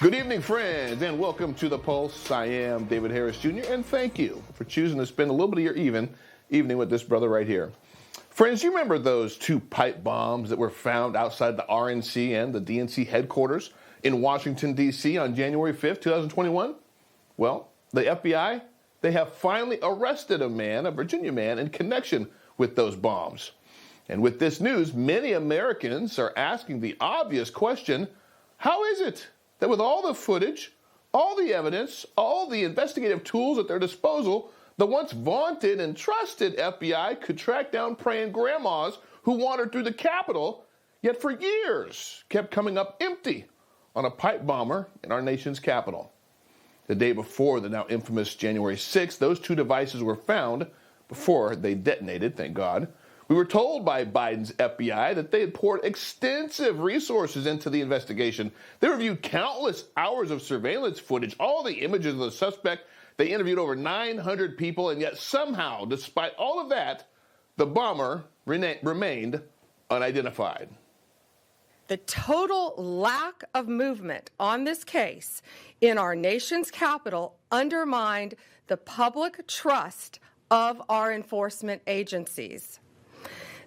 Good evening, friends, and welcome to The Pulse. I am David Harris Jr., and thank you for choosing to spend a little bit of your evening with this brother right here. Friends, you remember those two pipe bombs that were found outside the RNC and the DNC headquarters in Washington, D.C. on January 5th, 2021? Well, the FBI, they have finally arrested a Virginia man, in connection with those bombs. And with this news, many Americans are asking the obvious question, how is it that with all the footage, all the evidence, all the investigative tools at their disposal, the once vaunted and trusted FBI could track down praying grandmas who wandered through the Capitol, yet for years kept coming up empty on a pipe bomber in our nation's capital? The day before the now infamous January 6th, those two devices were found before they detonated, thank God. We were told by Biden's FBI that they had poured extensive resources into the investigation. They reviewed countless hours of surveillance footage, all the images of the suspect. They interviewed over 900 people, and yet somehow, despite all of that, the bomber remained unidentified. The total lack of movement on this case in our nation's capital undermined the public trust of our enforcement agencies.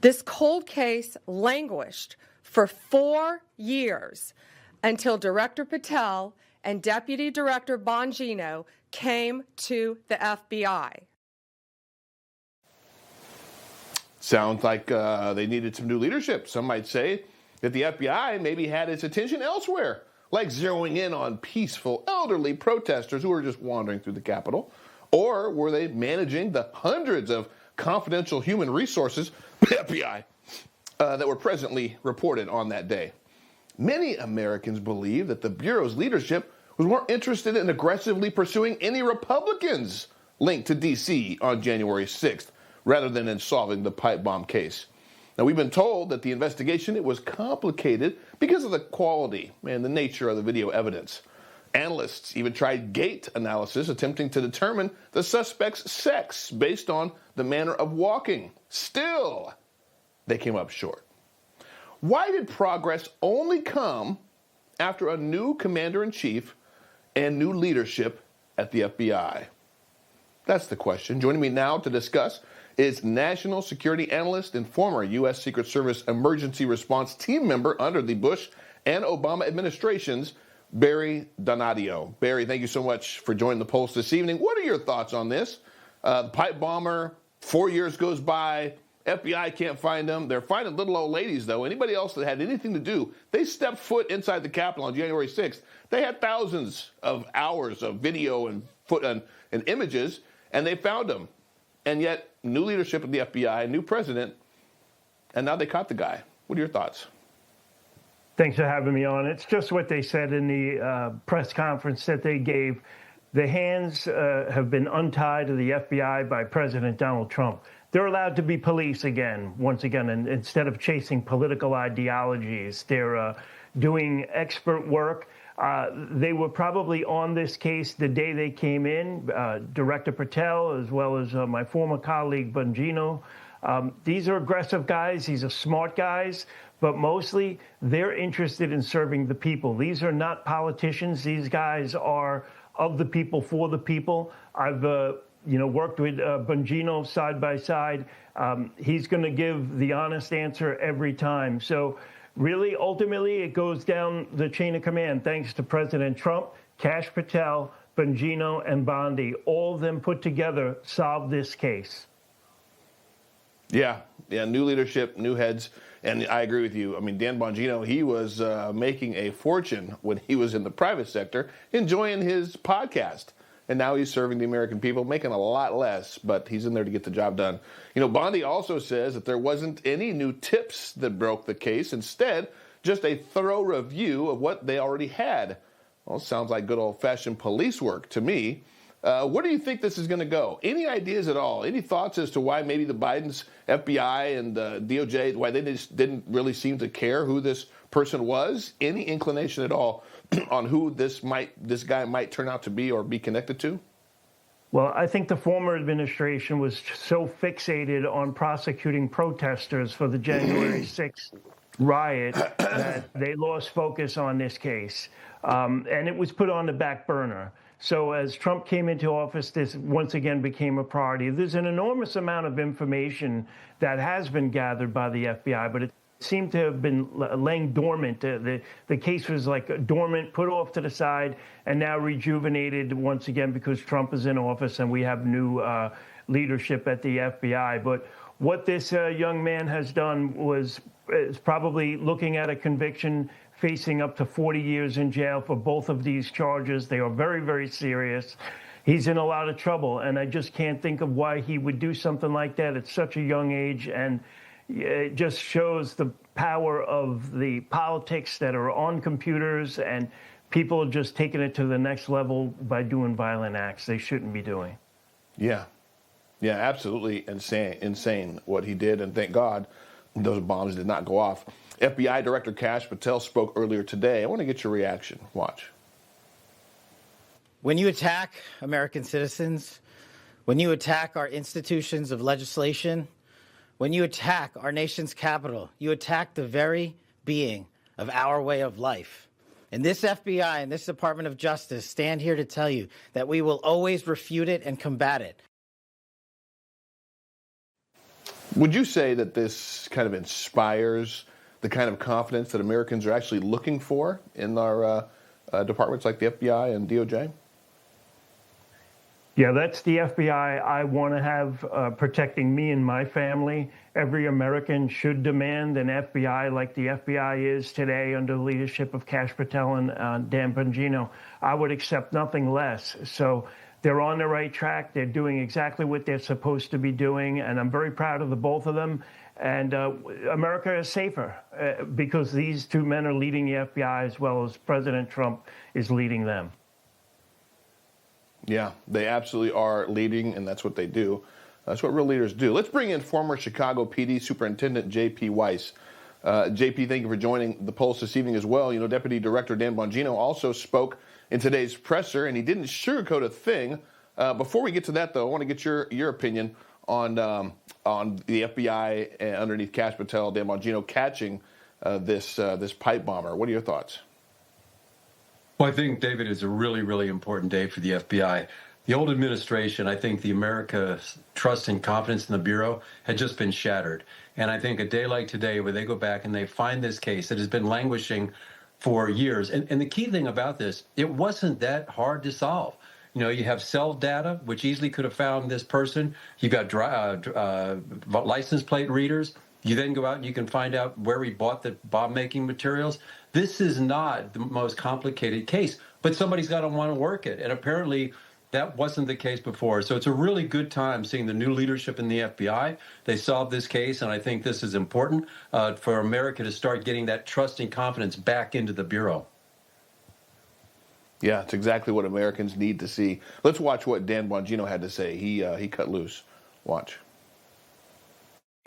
This cold case languished for 4 years until Director Patel and Deputy Director Bongino came to the FBI. Sounds like they needed some new leadership. Some might say that the FBI maybe had its attention elsewhere, like zeroing in on peaceful elderly protesters who were just wandering through the Capitol. Or were they managing the hundreds of confidential human resources, the FBI, that were presently reported on that day? Many Americans believe that the Bureau's leadership was more interested in aggressively pursuing any Republicans linked to D.C. on January 6th, rather than in solving the pipe bomb case. Now, we've been told that the investigation, it was complicated because of the quality and the nature of the video evidence. Analysts even tried gait analysis, attempting to determine the suspect's sex based on the manner of walking. Still, they came up short. Why did progress only come after a new commander-in-chief and new leadership at the FBI? That's the question. Joining me now to discuss is national security analyst and former U.S. Secret Service emergency response team member under the Bush and Obama administrations, Barry Donadio. Barry, thank you so much for joining the Pulse this evening. What are your thoughts on this? The pipe bomber, 4 years goes by, FBI can't find them. They're finding little old ladies, though. Anybody else that had anything to do, they stepped foot inside the Capitol on January 6th. They had thousands of hours of video and images, and they found them. And yet, new leadership of the FBI, new president, and now they caught the guy. What are your thoughts? Thanks for having me on. It's just what they said in the press conference that they gave. The hands have been untied to the FBI by President Donald Trump. They're allowed to be police again, once again, and instead of chasing political ideologies, they're doing expert work. They were probably on this case the day they came in, Director Patel, as well as my former colleague, Bongino. These are aggressive guys. These are smart guys. But mostly, they're interested in serving the people. These are not politicians. These guys are of the people, for the people. I've worked with Bongino side by side. He's going to give the honest answer every time. So really, ultimately, it goes down the chain of command. Thanks to President Trump, Kash, Patel, Bongino, and Bondi. All of them put together solved this case. Yeah, new leadership, new heads. And I agree with you. I mean, Dan Bongino, he was making a fortune when he was in the private sector, enjoying his podcast. And now he's serving the American people, making a lot less, but he's in there to get the job done. You know, Bondi also says that there wasn't any new tips that broke the case. Instead, just a thorough review of what they already had. Well, sounds like good old-fashioned police work to me. Where do you think this is going to go? Any ideas at all? Any thoughts as to why maybe the Biden's FBI and DOJ, why they just didn't really seem to care who this person was? Any inclination at all on who this guy might turn out to be or be connected to? Well, I think the former administration was so fixated on prosecuting protesters for the January 6th riot that they lost focus on this case. And it was put on the back burner. So as Trump came into office, this once again became a priority. There's an enormous amount of information that has been gathered by the FBI, but it seemed to have been laying dormant. The case was like dormant, put off to the side, and now rejuvenated once again because Trump is in office and we have new leadership at the FBI. But what this young man has done is probably looking at a conviction, facing up to 40 years in jail for both of these charges. They are very, very serious. He's in a lot of trouble, and I just can't think of why he would do something like that at such a young age. And it just shows the power of the politics that are on computers, and people are just taking it to the next level by doing violent acts they shouldn't be doing. Yeah. Yeah, absolutely insane what he did, and thank God those bombs did not go off. FBI Director Kash Patel spoke earlier today. I want to get your reaction. Watch. When you attack American citizens, when you attack our institutions of legislation, when you attack our nation's capital, you attack the very being of our way of life. And this FBI and this Department of Justice stand here to tell you that we will always refute it and combat it. Would you say that this kind of inspires the kind of confidence that Americans are actually looking for in our departments like the FBI and DOJ? Yeah, that's the FBI I want to have protecting me and my family. Every American should demand an FBI like the FBI is today under the leadership of Kash Patel and Dan Bongino. I would accept nothing less. So they're on the right track. They're doing exactly what they're supposed to be doing, and I'm very proud of the both of them. And America is safer because these two men are leading the FBI as well as President Trump is leading them. Yeah, they absolutely are leading, and that's what they do. That's what real leaders do. Let's bring in former Chicago PD Superintendent J.P. Weis. J.P., thank you for joining the Pulse this evening as well. You know, Deputy Director Dan Bongino also spoke in today's presser, and he didn't sugarcoat a thing. Before we get to that, though, I want to get your opinion on the FBI underneath Kash Patel, Dan Bongino catching this pipe bomber. What are your thoughts? Well, I think, David, it's a really, really important day for the FBI. The old administration, I think the America's trust and confidence in the Bureau had just been shattered. And I think a day like today where they go back and they find this case that has been languishing for years. And the key thing about this, it wasn't that hard to solve. You know, you have cell data, which easily could have found this person. You've got license plate readers. You then go out and you can find out where he bought the bomb-making materials. This is not the most complicated case, but somebody's got to want to work it. And apparently that wasn't the case before. So it's a really good time seeing the new leadership in the FBI. They solved this case, and I think this is important for America to start getting that trust and confidence back into the Bureau. Yeah, it's exactly what Americans need to see. Let's watch what Dan Bongino had to say. He cut loose. Watch.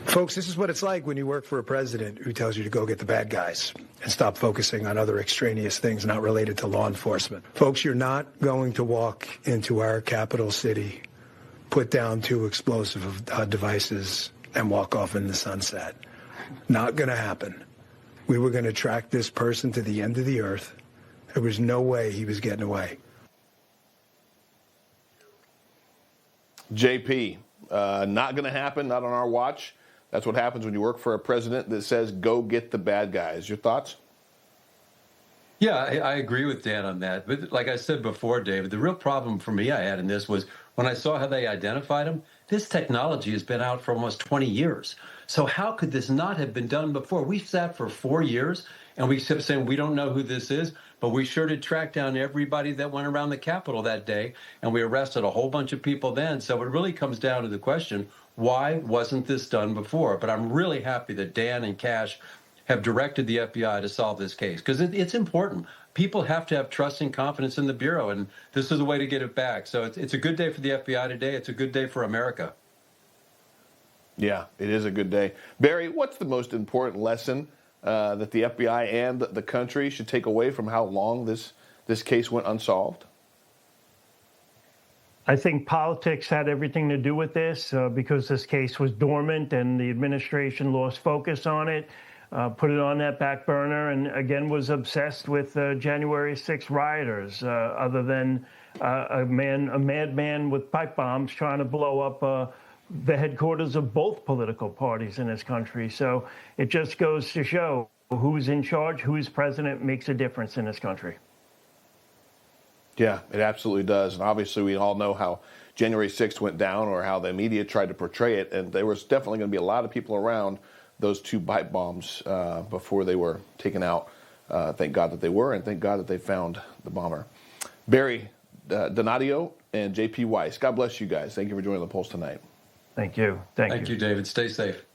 Folks, this is what it's like when you work for a president who tells you to go get the bad guys and stop focusing on other extraneous things not related to law enforcement. Folks, you're not going to walk into our capital city, put down 2 explosive devices, and walk off in the sunset. Not going to happen. We were going to track this person to the end of the earth. There was no way he was getting away. JP, not going to happen, not on our watch. That's what happens when you work for a president that says, go get the bad guys. Your thoughts? Yeah, I agree with Dan on that. But like I said before, David, the real problem for me I had in this was when I saw how they identified him, this technology has been out for almost 20 years. So how could this not have been done before? We sat for 4 years and we kept saying, we don't know who this is, but we sure did track down everybody that went around the Capitol that day, and we arrested a whole bunch of people then. So it really comes down to the question, why wasn't this done before? But I'm really happy that Dan and Kash have directed the FBI to solve this case, because it's important. People have to have trust and confidence in the Bureau, and this is the way to get it back. So it's a good day for the FBI today. It's a good day for America. Yeah, it is a good day. Barry, what's the most important lesson that the FBI and the country should take away from how long this case went unsolved? I think politics had everything to do with this because this case was dormant and the administration lost focus on it. put it on that back burner and again was obsessed with January 6th rioters, other than a madman with pipe bombs trying to blow up the headquarters of both political parties in this country. So it just goes to show who's in charge, who's president makes a difference in this country. Yeah, it absolutely does. And obviously we all know how January 6th went down, or how the media tried to portray it. And there was definitely going to be a lot of people around those two pipe bombs before they were taken out. Thank God that they were, and thank God that they found the bomber. Barry, Donadio, and JP Weis, God bless you guys. Thank you for joining the Pulse tonight. Thank you. Thank you. Thank you, David. Stay safe.